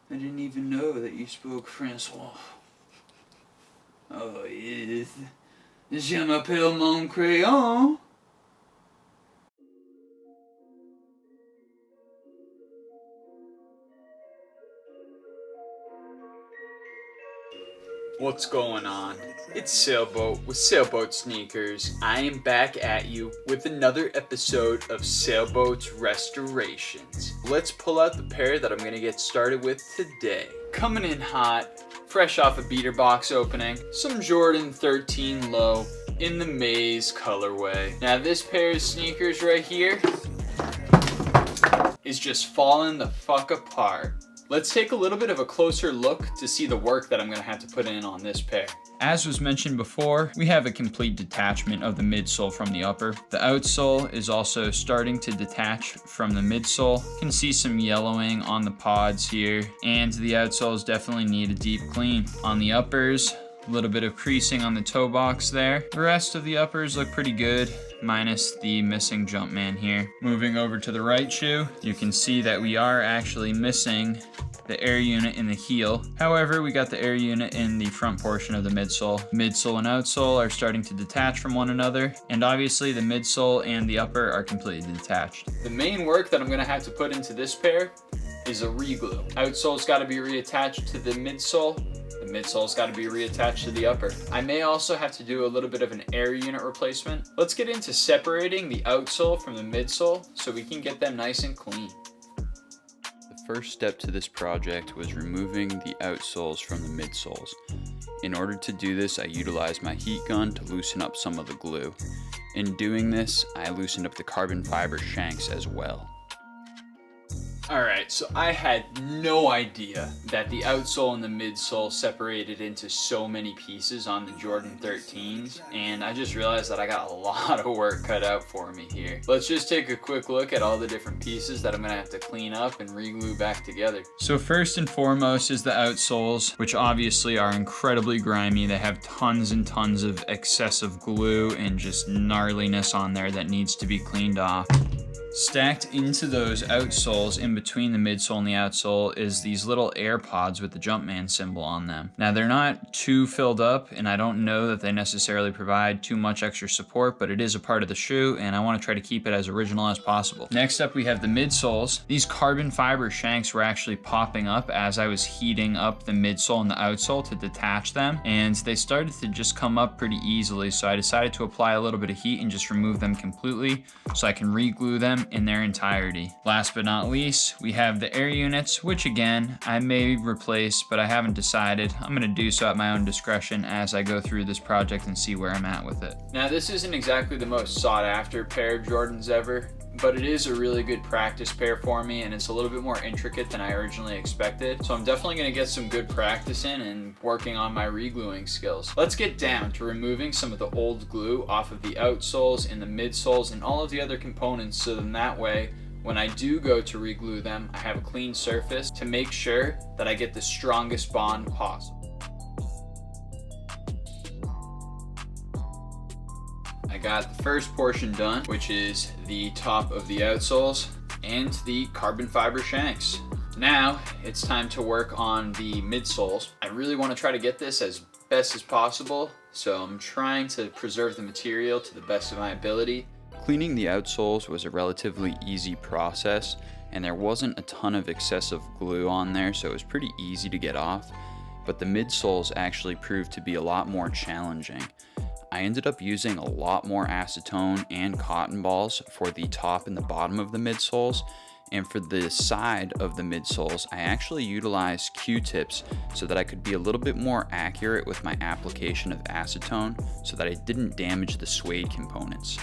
I didn't even know that you spoke Francois. Oh yes. Je m'appelle mon crayon. What's going on? It's Sailboat with Sailboat Sneakers. I am back at you with another episode of Sailboat's Restorations. Let's pull out the pair that I'm going to get started with today. Coming in hot, fresh off a beater box opening, some Jordan 13 Low in the Maize colorway. Now this pair of sneakers right here is just falling the fuck apart. Let's take a little bit of a closer look to see the work that I'm going to have to put in on this pair. As was mentioned before, we have a complete detachment of the midsole from the upper. The outsole is also starting to detach from the midsole. You can see some yellowing on the pods here, and the outsoles definitely need a deep clean. On the uppers, a little bit of creasing on the toe box there. The rest of the uppers look pretty good, minus the missing Jumpman here. Moving over to the right shoe, you can see that we are actually missing the air unit in the heel. However, we got the air unit in the front portion of the midsole. Midsole and outsole are starting to detach from one another, and obviously the midsole and the upper are completely detached. The main work that I'm gonna have to put into this pair is a reglue. Outsole's gotta be reattached to the midsole. The midsole's got to be reattached to the upper. I may also have to do a little bit of an air unit replacement. Let's get into separating the outsole from the midsole so we can get them nice and clean. The first step to this project was removing the outsoles from the midsoles. In order to do this, I utilized my heat gun to loosen up some of the glue. In doing this, I loosened up the carbon fiber shanks as well. Alright, so I had no idea that the outsole and the midsole separated into so many pieces on the Jordan 13s, and I just realized that I got a lot of work cut out for me here. Let's just take a quick look at all the different pieces that I'm going to have to clean up and reglue back together. So first and foremost is the outsoles, which obviously are incredibly grimy. They have tons and tons of excessive glue and just gnarliness on there that needs to be cleaned off. Stacked into those outsoles in between the midsole and the outsole is these little air pods with the Jumpman symbol on them. Now they're not too filled up, and I don't know that they necessarily provide too much extra support, but it is a part of the shoe and I want to try to keep it as original as possible. Next up we have the midsoles. These carbon fiber shanks were actually popping up as I was heating up the midsole and the outsole to detach them, and they started to just come up pretty easily, so I decided to apply a little bit of heat and just remove them completely so I can reglue them in their entirety. Last but not least, we have the air units, which again, I may replace, but I haven't decided. I'm gonna do so at my own discretion as I go through this project and see where I'm at with it. Now, this isn't exactly the most sought after pair of Jordans ever, but it is a really good practice pair for me, and it's a little bit more intricate than I originally expected. So I'm definitely gonna get some good practice in and working on my regluing skills. Let's get down to removing some of the old glue off of the outsoles and the midsoles and all of the other components, so then that way, when I do go to reglue them, I have a clean surface to make sure that I get the strongest bond possible. I got the first portion done, which is the top of the outsoles and the carbon fiber shanks. Now it's time to work on the midsoles. I really want to try to get this as best as possible, so I'm trying to preserve the material to the best of my ability. Cleaning the outsoles was a relatively easy process, and there wasn't a ton of excessive glue on there, so it was pretty easy to get off, but the midsoles actually proved to be a lot more challenging. I ended up using a lot more acetone and cotton balls for the top and the bottom of the midsoles, and for the side of the midsoles, I actually utilized Q-tips so that I could be a little bit more accurate with my application of acetone so that I didn't damage the suede components.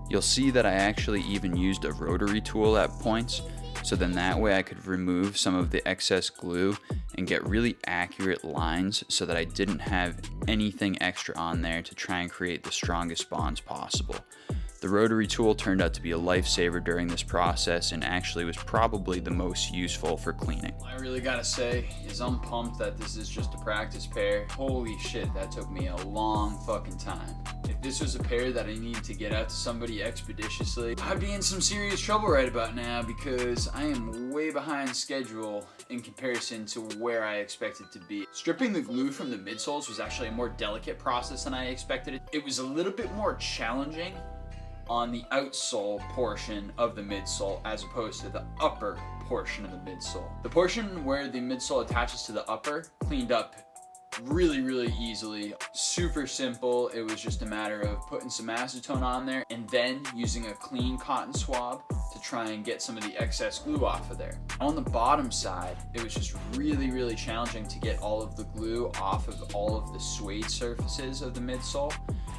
You'll see that I actually even used a rotary tool at points, so then that way I could remove some of the excess glue and get really accurate lines so that I didn't have anything extra on there to try and create the strongest bonds possible. The rotary tool turned out to be a lifesaver during this process and actually was probably the most useful for cleaning. All I really gotta say is I'm pumped that this is just a practice pair. Holy shit, that took me a long fucking time. It if this was a pair that I needed to get out to somebody expeditiously, I'd be in some serious trouble right about now because I am way behind schedule in comparison to where I expected to be. Stripping the glue from the midsoles was actually a more delicate process than I expected it. It was a little bit more challenging on the outsole portion of the midsole as opposed to the upper portion of the midsole. The portion where the midsole attaches to the upper cleaned up really easily. Super simple. It was just a matter of putting some acetone on there and then using a clean cotton swab to try and get some of the excess glue off of there. On the bottom side, it was just really challenging to get all of the glue off of all of the suede surfaces of the midsole.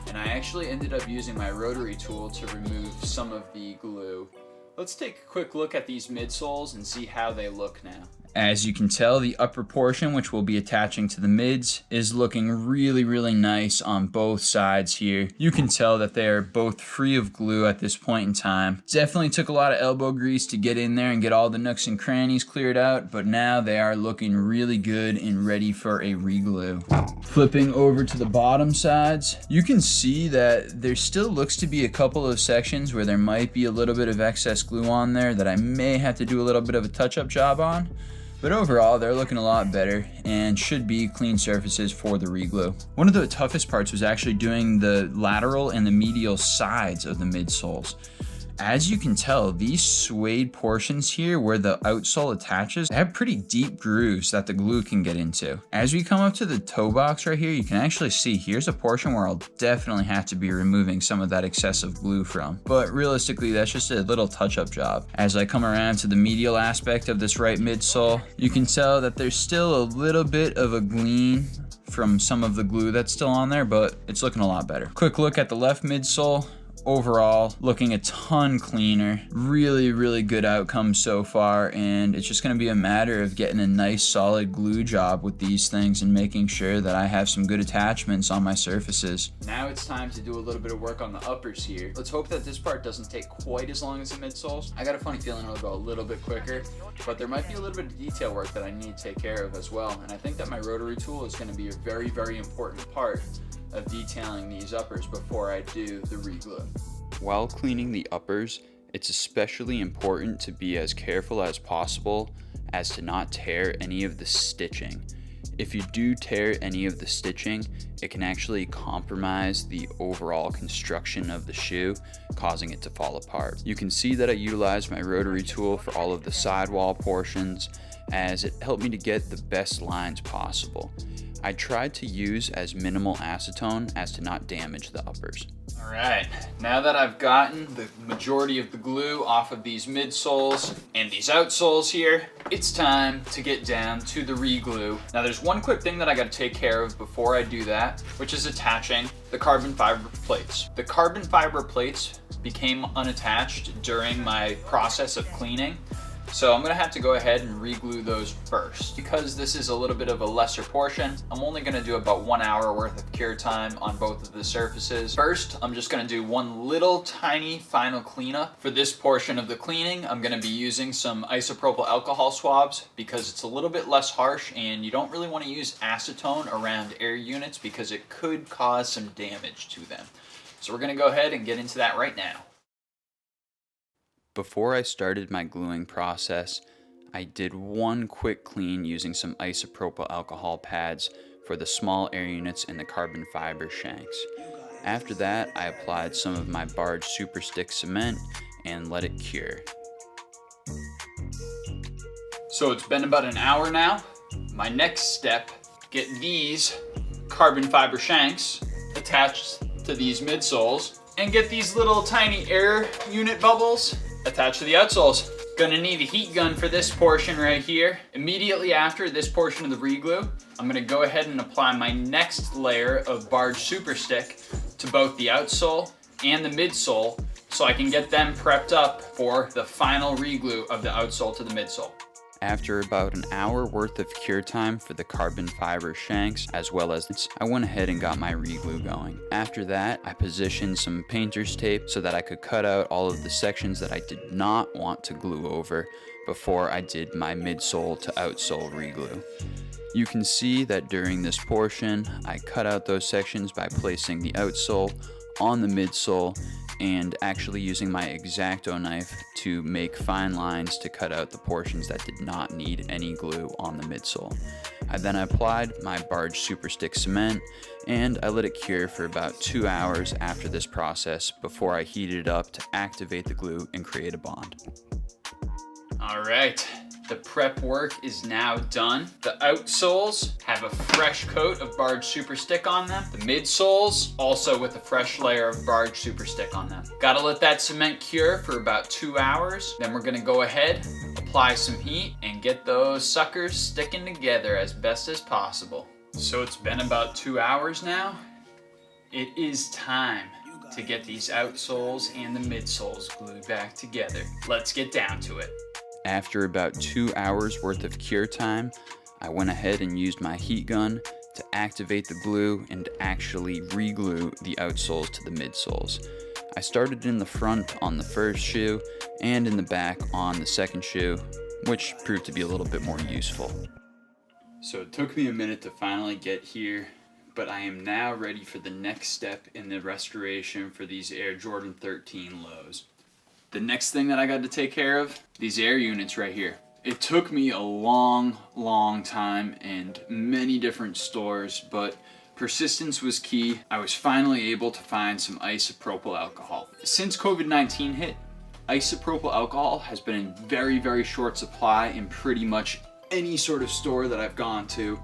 And I actually ended up using my rotary tool to remove some of the glue. Let's take a quick look at these midsoles and see how they look now. As you can tell, the upper portion, which we'll be attaching to the mids, is looking really nice on both sides here. You can tell that they are both free of glue at this point in time. Definitely took a lot of elbow grease to get in there and get all the nooks and crannies cleared out, but now they are looking really good and ready for a reglue. Flipping over to the bottom sides, you can see that there still looks to be a couple of sections where there might be a little bit of excess glue on there that I may have to do a little bit of a touch-up job on. But overall, they're looking a lot better and should be clean surfaces for the reglue. One of the toughest parts was actually doing the lateral and the medial sides of the midsoles. As you can tell, these suede portions here where the outsole attaches have pretty deep grooves that the glue can get into. As we come up to the toe box right here, you can actually see here's a portion where I'll definitely have to be removing some of that excessive glue from. But realistically, that's just a little touch-up job. As I come around to the medial aspect of this right midsole, you can tell that there's still a little bit of a gleam from some of the glue that's still on there, but it's looking a lot better. Quick look at the left midsole. Overall, looking a ton cleaner. Really good outcome so far, and it's just going to be a matter of getting a nice solid glue job with these things and making sure that I have some good attachments on my surfaces. Now it's time to do a little bit of work on the uppers here. Let's hope that this part doesn't take quite as long as the midsoles. I got a funny feeling it'll go a little bit quicker, but there might be a little bit of detail work that I need to take care of as well, and I think that my rotary tool is going to be a very important part of detailing these uppers before I do the reglue. While cleaning the uppers, it's especially important to be as careful as possible as to not tear any of the stitching. If you do tear any of the stitching, it can actually compromise the overall construction of the shoe, causing it to fall apart. You can see that I utilized my rotary tool for all of the sidewall portions, as it helped me to get the best lines possible. I tried to use as minimal acetone as to not damage the uppers. Alright, now that I've gotten the majority of the glue off of these midsoles and these outsoles here, it's time to get down to the reglue. Now there's one quick thing that I gotta take care of before I do that, which is attaching the carbon fiber plates. The carbon fiber plates became unattached during my process of cleaning, so I'm gonna have to go ahead and reglue those first. Because this is a little bit of a lesser portion, I'm only gonna do about 1 hour worth of cure time on both of the surfaces. First, I'm just gonna do one little tiny final cleanup. For this portion of the cleaning, I'm gonna be using some isopropyl alcohol swabs because it's a little bit less harsh and you don't really wanna use acetone around air units because it could cause some damage to them. So we're gonna go ahead and get into that right now. Before I started my gluing process, I did one quick clean using some isopropyl alcohol pads for the small air units and the carbon fiber shanks. After that, I applied some of my barge super stick cement and let it cure. So it's been about an hour now. My next step, get these carbon fiber shanks attached to these midsoles and get these little tiny air unit bubbles attached to the outsoles. Gonna need a heat gun for this portion right here. Immediately after this portion of the reglue, I'm gonna go ahead and apply my next layer of barge super stick to both the outsole and the midsole so I can get them prepped up for the final reglue of the outsole to the midsole. After about an hour worth of cure time for the carbon fiber shanks, as well as I went ahead and got my reglue going. After that, I positioned some painter's tape so that I could cut out all of the sections that I did not want to glue over before I did my midsole to outsole reglue. You can see that during this portion, I cut out those sections by placing the outsole on the midsole and actually using my X-Acto knife to make fine lines to cut out the portions that did not need any glue on the midsole. I then applied my barge super stick cement and I let it cure for about 2 hours after this process before I heated it up to activate the glue and create a bond. All right, the prep work is now done. The outsoles have a fresh coat of barge super stick on them. The midsoles also with a fresh layer of barge super stick on them. Gotta let that cement cure for about 2 hours. Then we're gonna go ahead, apply some heat, and get those suckers sticking together as best as possible. So it's been about 2 hours now. It is time to get these outsoles and the midsoles glued back together. Let's get down to it. After about 2 hours worth of cure time, I went ahead and used my heat gun to activate the glue and actually reglue the outsoles to the midsoles. I started in the front on the first shoe and in the back on the second shoe, which proved to be a little bit more useful. So it took me a minute to finally get here, but I am now ready for the next step in the restoration for these Air Jordan 13 Lows. The next thing that I got to take care of, these air units right here. It took me a long time and many different stores, but persistence was key. I was finally able to find some isopropyl alcohol. Since COVID-19 hit, isopropyl alcohol has been in very short supply in pretty much any sort of store that I've gone to,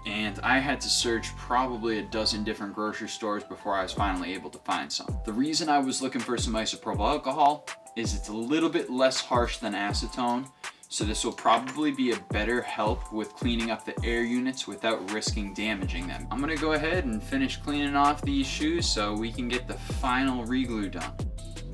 and I had to search probably a dozen different grocery stores before I was finally able to find some. The reason I was looking for some isopropyl alcohol is it's a little bit less harsh than acetone, so this will probably be a better help with cleaning up the air units without risking damaging them. I'm gonna go ahead and finish cleaning off these shoes so we can get the final reglue done.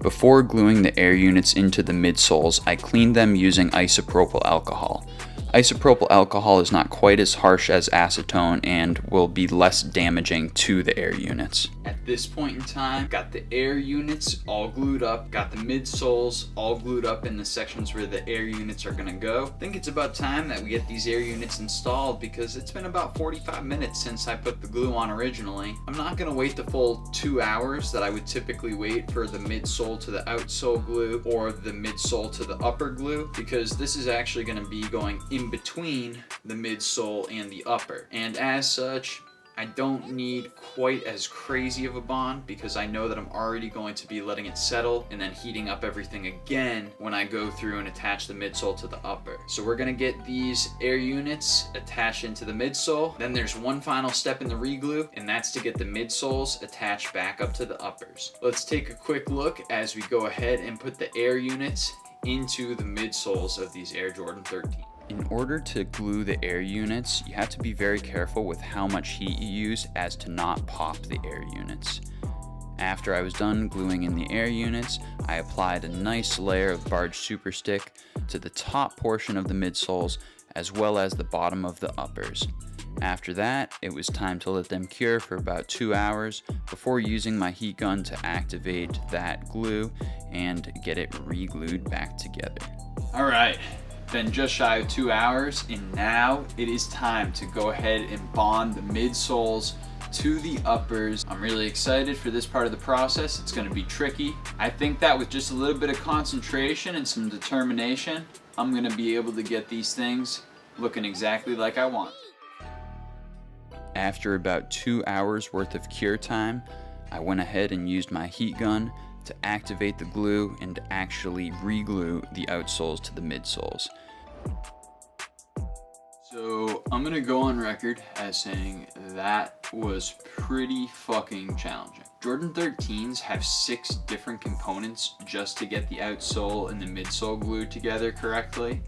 Before gluing the air units into the midsoles, I cleaned them using isopropyl alcohol. Isopropyl alcohol is not quite as harsh as acetone and will be less damaging to the air units. At this point in time, got the air units all glued up, got the midsoles all glued up in the sections where the air units are gonna go. I think it's about time that we get these air units installed because it's been about 45 minutes since I put the glue on originally. I'm not gonna wait the full 2 hours that I would typically wait for the midsole to the outsole glue or the midsole to the upper glue, because this is actually gonna be going in between the midsole and the upper. And as such, I don't need quite as crazy of a bond because I know that I'm already going to be letting it settle and then heating up everything again when I go through and attach the midsole to the upper. So we're gonna get these air units attached into the midsole. Then there's one final step in the reglue, and that's to get the midsoles attached back up to the uppers. Let's take a quick look as we go ahead and put the air units into the midsoles of these Air Jordan 13. In order to glue the air units, you have to be very careful with how much heat you use as to not pop the air units. After I was done gluing in the air units, I applied a nice layer of barge super stick to the top portion of the midsoles as well as the bottom of the uppers. After that, it was time to let them cure for about 2 hours before using my heat gun to activate that glue and get it re-glued back together. All right. Been just shy of 2 hours, and now it is time to go ahead and bond the midsoles to the uppers. I'm really excited for this part of the process. It's going to be tricky. I think that with just a little bit of concentration and some determination, I'm going to be able to get these things looking exactly like I want. After about 2 hours worth of cure time, I went ahead and used my heat gun to activate the glue and actually re-glue the outsoles to the midsoles. So I'm gonna go on record as saying that was pretty fucking challenging. Jordan 13s have 6 different components just to get the outsole and the midsole glued together correctly.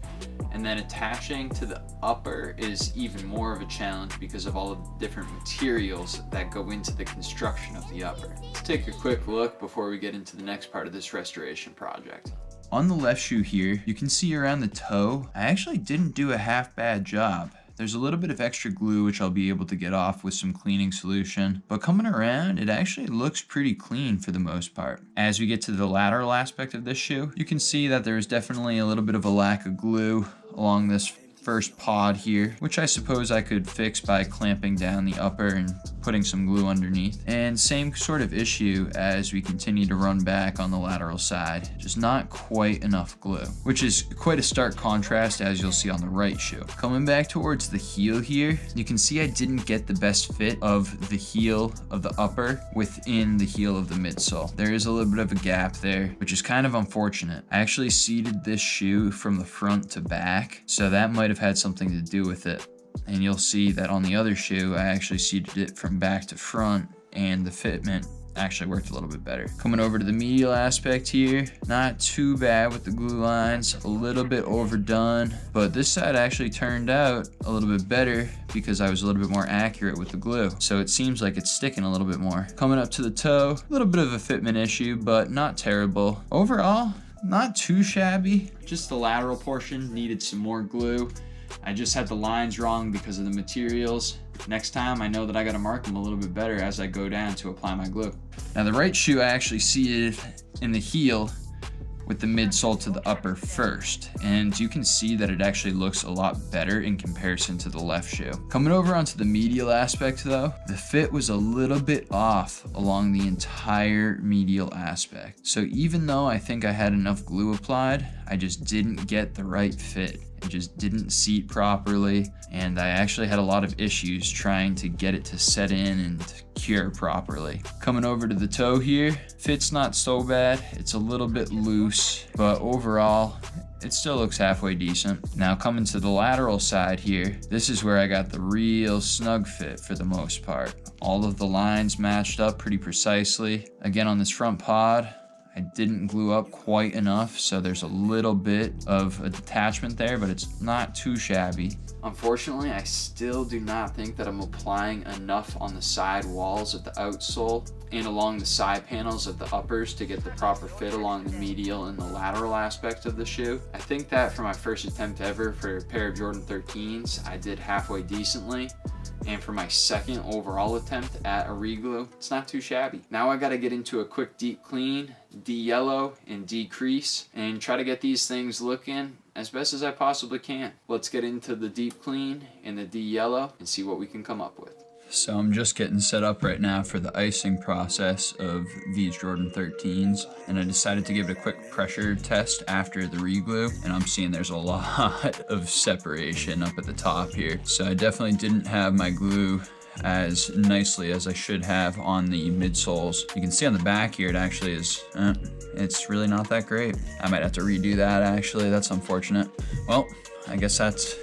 And then attaching to the upper is even more of a challenge because of all of the different materials that go into the construction of the upper. Let's take a quick look before we get into the next part of this restoration project. On the left shoe here, you can see around the toe, I actually didn't do a half bad job. There's a little bit of extra glue which I'll be able to get off with some cleaning solution, but coming around, it actually looks pretty clean for the most part. As we get to the lateral aspect of this shoe, you can see that there's definitely a little bit of a lack of glue along this first pod here, which I suppose I could fix by clamping down the upper and putting some glue underneath. And same sort of issue as we continue to run back on the lateral side, just not quite enough glue, which is quite a stark contrast as you'll see on the right shoe. Coming back towards the heel here, you can see I didn't get the best fit of the heel of the upper within the heel of the midsole. There is a little bit of a gap there, which is kind of unfortunate. I actually seated this shoe from the front to back, so that might have had something to do with it. And you'll see that on the other shoe, I actually seated it from back to front, and the fitment actually worked a little bit better. Coming over to the medial aspect here, not too bad with the glue lines, a little bit overdone, but this side actually turned out a little bit better because I was a little bit more accurate with the glue. So it seems like it's sticking a little bit more. Coming up to the toe, a little bit of a fitment issue, but not terrible. Overall, not too shabby. Just the lateral portion needed some more glue. I just had the lines wrong because of the materials. Next time, I know that I gotta mark them a little bit better as I go down to apply my glue. Now the right shoe I actually seated in the heel with the midsole to the upper first, and you can see that it actually looks a lot better in comparison to the left shoe. Coming over onto the medial aspect though, the fit was a little bit off along the entire medial aspect. So even though I think I had enough glue applied, I just didn't get the right fit. It just didn't seat properly, and I actually had a lot of issues trying to get it to set in and cure properly. Coming over to the toe here, fit's not so bad. It's a little bit loose, but overall, it still looks halfway decent. Now coming to the lateral side here, this is where I got the real snug fit for the most part. All of the lines matched up pretty precisely. Again, on this front pod, I didn't glue up quite enough, so there's a little bit of a detachment there, but it's not too shabby. Unfortunately, I still do not think that I'm applying enough on the side walls of the outsole and along the side panels of the uppers to get the proper fit along the medial and the lateral aspect of the shoe. I think that for my first attempt ever for a pair of Jordan 13s, I did halfway decently. And for my second overall attempt at a reglue, it's not too shabby. Now I gotta get into a quick deep clean, de-yellow, and decrease, and try to get these things looking as best as I possibly can. Let's get into the deep clean and the de-yellow and see what we can come up with. So I'm just getting set up right now for the icing process of these Jordan 13s, and I decided to give it a quick pressure test after the reglue, and I'm seeing there's a lot of separation up at the top here. So I definitely didn't have my glue as nicely as I should have on the midsoles. You can see on the back here it actually is, it's really not that great. I might have to redo that actually, that's unfortunate. Well, I guess that's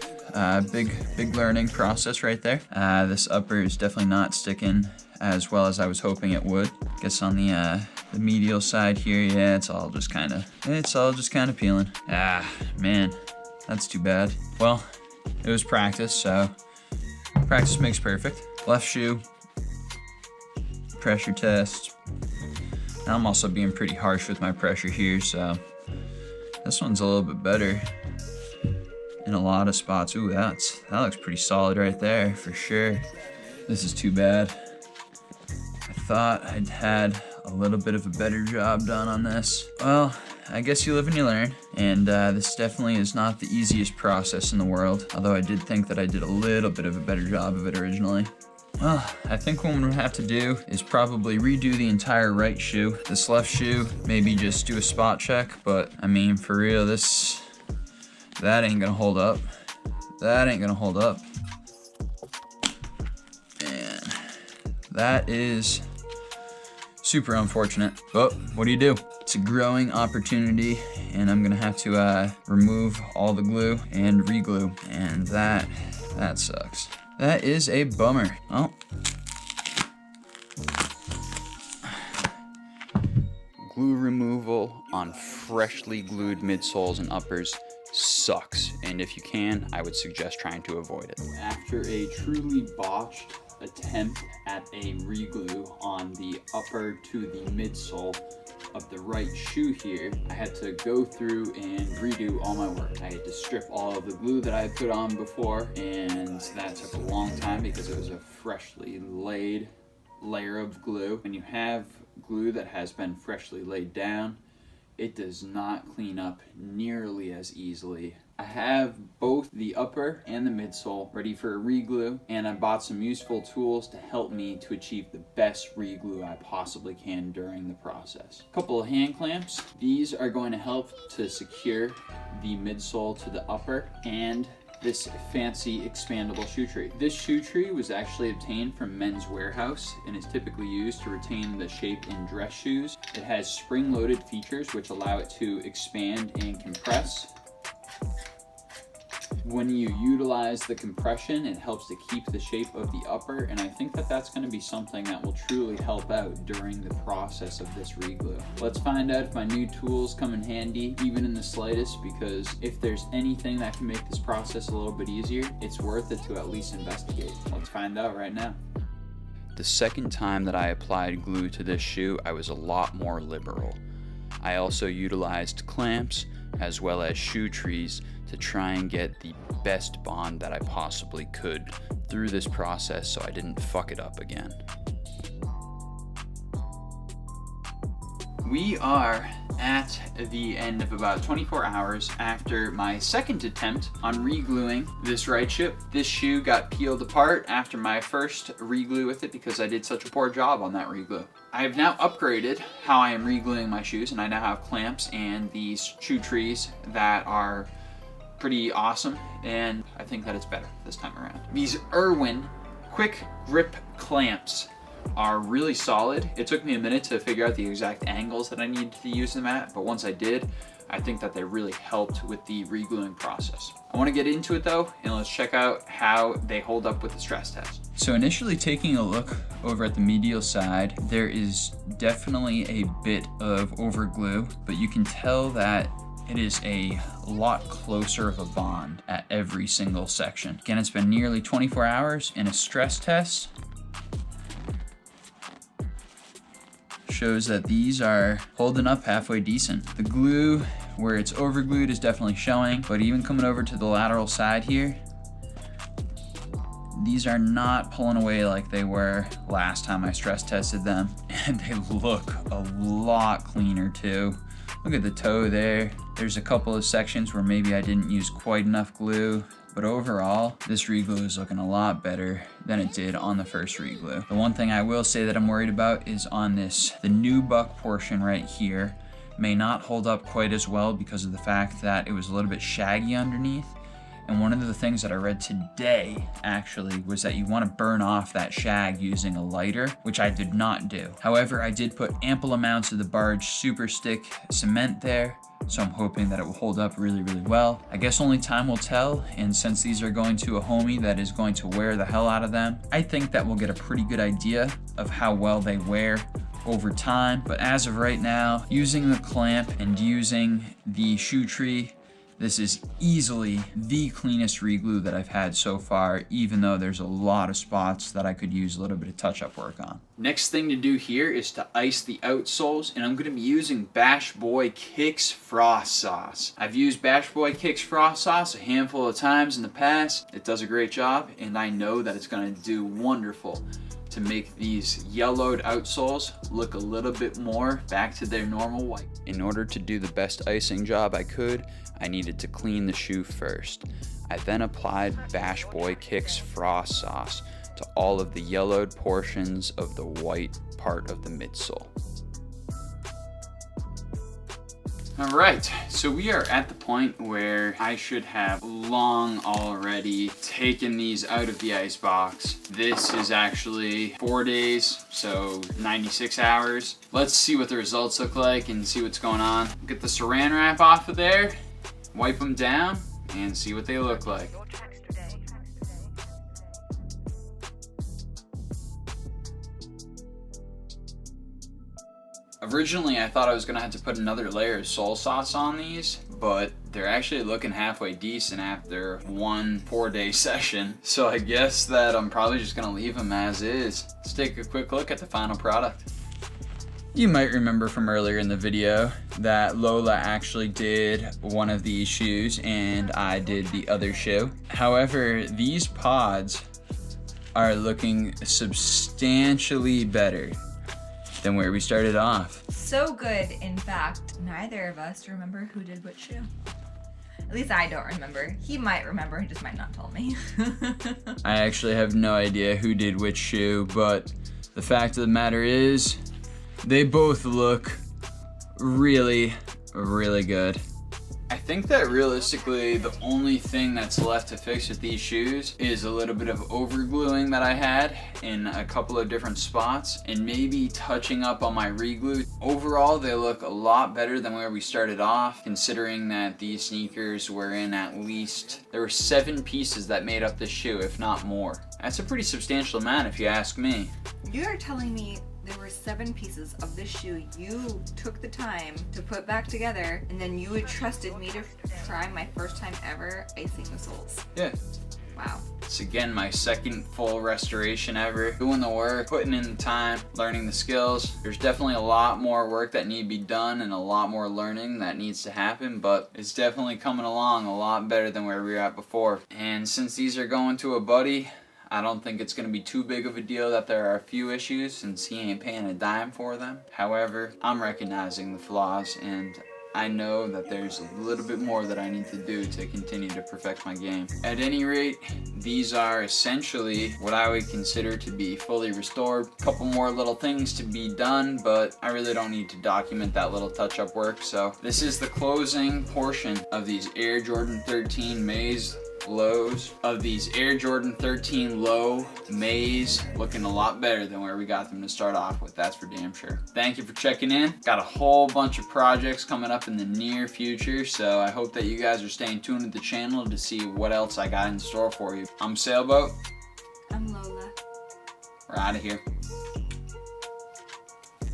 big learning process right there. This upper is definitely not sticking as well as I was hoping it would. Guess on the medial side here, yeah, it's all just kind of peeling. Man, that's too bad. Well, it was practice, so practice makes perfect. Left shoe, pressure test. Now I'm also being pretty harsh with my pressure here, so this one's a little bit better in a lot of spots. Ooh, that looks pretty solid right there for sure. This is too bad. I thought I'd had a little bit of a better job done on this. Well, I guess you live and you learn, and this definitely is not the easiest process in the world, although I did think that I did a little bit of a better job of it originally. Well, I think what I'm gonna have to do is probably redo the entire right shoe. This left shoe, maybe just do a spot check, but I mean, for real, that ain't gonna hold up. That ain't gonna hold up. And that is super unfortunate, but what do? It's a growing opportunity, and I'm gonna have to remove all the glue and re-glue, and that sucks. That is a bummer. Oh. Glue removal on freshly glued midsoles and uppers sucks, and if you can, I would suggest trying to avoid it. After a truly botched attempt at a reglue on the upper to the midsole of the right shoe here, I had to go through and redo all my work. I had to strip all of the glue that I had put on before, and that took a long time because it was a freshly laid layer of glue. When you have glue that has been freshly laid down, it does not clean up nearly as easily I have both the upper and the midsole ready for a reglue, and I bought some useful tools to help me to achieve the best reglue I possibly can during the process. A couple of hand clamps. These are going to help to secure the midsole to the upper, and this fancy expandable shoe tree. This shoe tree was actually obtained from Men's Warehouse and is typically used to retain the shape in dress shoes. It has spring-loaded features which allow it to expand and compress. When you utilize the compression, it helps to keep the shape of the upper, and I think that that's going to be something that will truly help out during the process of this reglue. Let's find out if my new tools come in handy, even in the slightest, because if there's anything that can make this process a little bit easier, it's worth it to at least investigate. Let's find out right now. The second time that I applied glue to this shoe, I was a lot more liberal. I also utilized clamps as well as shoe trees to try and get the best bond that I possibly could through this process so I didn't fuck it up again. We are at the end of about 24 hours after my second attempt on regluing this right shoe. This shoe got peeled apart after my first reglue with it because I did such a poor job on that reglue. I have now upgraded how I am regluing my shoes, and I now have clamps and these shoe trees that are pretty awesome, and I think that it's better this time around. These Irwin quick grip clamps are really solid. It took me a minute to figure out the exact angles that I needed to use them at, but once I did, I think that they really helped with the regluing process. I want to get into it though, and let's check out how they hold up with the stress test. So initially taking a look over at the medial side, there is definitely a bit of overglue, but you can tell that it is a lot closer of a bond at every single section. Again, it's been nearly 24 hours, and a stress test shows that these are holding up halfway decent. The glue where it's overglued is definitely showing, but even coming over to the lateral side here, these are not pulling away like they were last time I stress tested them, and they look a lot cleaner too. Look at the toe there. There's a couple of sections where maybe I didn't use quite enough glue, but overall, this reglue is looking a lot better than it did on the first reglue. The one thing I will say that I'm worried about is on this, the nubuck portion right here may not hold up quite as well because of the fact that it was a little bit shaggy underneath. And one of the things that I read today actually was that you want to burn off that shag using a lighter, which I did not do. However, I did put ample amounts of the Barge Super Stick cement there, so I'm hoping that it will hold up really, really well. I guess only time will tell, and since these are going to a homie that is going to wear the hell out of them, I think that we'll get a pretty good idea of how well they wear over time. But as of right now, using the clamp and using the shoe tree, this is easily the cleanest reglue that I've had so far, even though there's a lot of spots that I could use a little bit of touch-up work on. Next thing to do here is to ice the outsoles, and I'm going to be using Bash Boy Kicks Frost Sauce. I've used Bash Boy Kicks Frost Sauce a handful of times in the past. It does a great job, and I know that it's going to do wonderful to make these yellowed outsoles look a little bit more back to their normal white. In order to do the best icing job I could, I needed to clean the shoe first. I then applied Bash Boy Kicks Frost Sauce to all of the yellowed portions of the white part of the midsole. Alright, so we are at the point where I should have long already taken these out of the ice box. This is actually 4 days, so 96 hours. Let's see what the results look like and see what's going on. Get the saran wrap off of there, wipe them down, and see what they look like. Originally, I thought I was gonna have to put another layer of sole sauce on these, but they're actually looking halfway decent after one 4-day session. So I guess that I'm probably just gonna leave them as is. Let's take a quick look at the final product. You might remember from earlier in the video that Lola actually did one of these shoes and I did the other shoe. However, these pods are looking substantially better than where we started off. So good, in fact, neither of us remember who did which shoe. At least I don't remember. He might remember, he just might not tell me. I actually have no idea who did which shoe, but the fact of the matter is, they both look really, really good. I think that realistically the only thing that's left to fix with these shoes is a little bit of overgluing that I had in a couple of different spots and maybe touching up on my reglue. Overall, they look a lot better than where we started off, considering that these sneakers were in at least, there were 7 pieces that made up this shoe, if not more. That's a pretty substantial amount if you ask me. You are telling me there were 7 pieces of this shoe you took the time to put back together, and then you entrusted me to try my first time ever icing the soles. Yeah. Wow. It's again my second full restoration ever. Doing the work, putting in the time, learning the skills. There's definitely a lot more work that needs to be done and a lot more learning that needs to happen, but it's definitely coming along a lot better than where we were at before. And since these are going to a buddy, I don't think it's going to be too big of a deal that there are a few issues since he ain't paying a dime for them. However, I'm recognizing the flaws and I know that there's a little bit more that I need to do to continue to perfect my game. At any rate, these are essentially what I would consider to be fully restored. A couple more little things to be done, but I really don't need to document that little touch-up work. So this is the closing portion of these Air Jordan 13 Maize lows, of these Air Jordan 13 Low Maize, looking a lot better than where we got them to start off with, that's for damn sure. Thank you for checking in. Got a whole bunch of projects coming up in the near future, so I hope that you guys are staying tuned to the channel to see what else I got in store for you. I'm Sailboat. I'm Lola. We're out of here.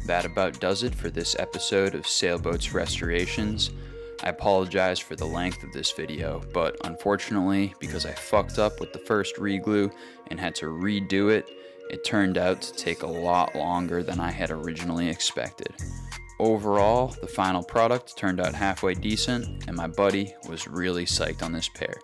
That about does it for this episode of Sailboat's Restorations. I apologize for the length of this video, but unfortunately, because I fucked up with the first reglue and had to redo it, it turned out to take a lot longer than I had originally expected. Overall, the final product turned out halfway decent, and my buddy was really psyched on this pair.